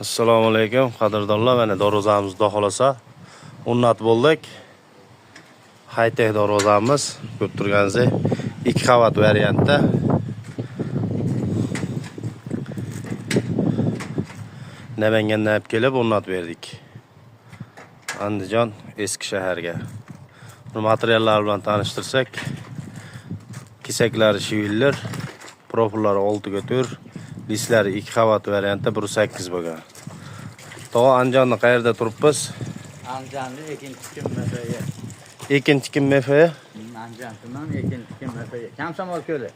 Assalomu alaykum, qadrdonlar. Mana darvozamizda xolasa o'rnatib bo'ldik. High-tech darvozamiz, ko'rib turganingizdek, 2 qavat variantda. Namangandan olib kelib o'rnatib berdik. Andijon eski shaharga. Bu materiallar bilan tanishtirsak, kesaklari shivillar, profillari 6/4, lislari 2 qavat variantda 1.8 bo'lgan. Tog'a Andijonda qayerda turibmiz? Andijonda Ekinchikim MF'ye. Ekinchikim MF'ye? Andijon tuman Ekinchikim MF'ye. Kamsamol ko'li.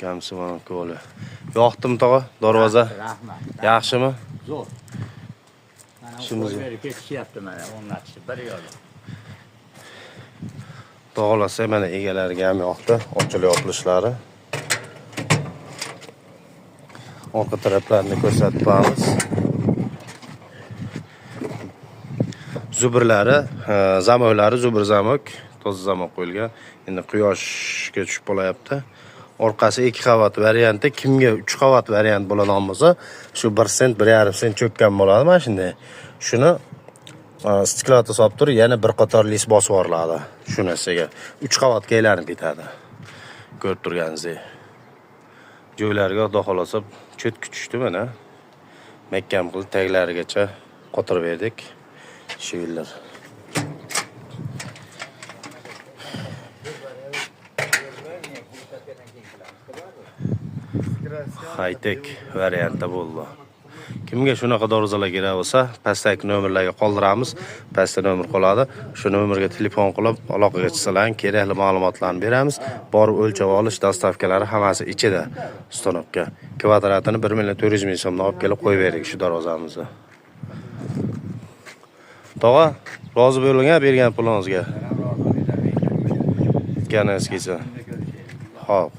Kamsamol ko'li. Yoqdimi tog'a darvoza? Rahmat. Yaxshimi? Zo'r. Mana Ishimiz qo'yib ketishyapti mana o'rnatishni bir yo'li. Tog'alasa mana egalariga ham yoqdi, ochilib yopilishlari. Orqa taraflarini ko'rsatib beramiz. Zubrlari, zamoklari zubr zamok, toza zamok qo'yilgan. Endi quyoshga tushib qolyapti. Orqasi 2 qavat varianti, kimga 3 qavat variant bo'ladigan bo'lsa, shu 1 sent, 1,5 sent cho'kkan bo'ladi mana shunday. Shuni stiklata solib turib, yana bir qator lis bosib yuboriladi. Shu narsaga 3 qavatga aylanib ketadi. Ko'rib turganingizdek. Joylariga xudo xolasa cho'tki tushdi mana. Mahkam qilib taglarigacha qotirib berdik. Shivillar. High-tech variantda bo'ldi. Kimga shunaqa darvozalar kerak bo'lsa, pastdagi nomerlarga qoldiramiz. Pastda nomer qoladi. Shu nomerga telefon qilib aloqaga chiqsalaring, kerakli ma'lumotlarni beramiz. Borib o'lchab olish, dastavkalari hammasi ichida stanokka. Kvadratini 1.400.000 so'mdan olib kelib qo'yib berdik shu darvozamizni. Tog'a, rozi bo'lgan bergan pulingizga. Ganingiz kelsa. Xo'p.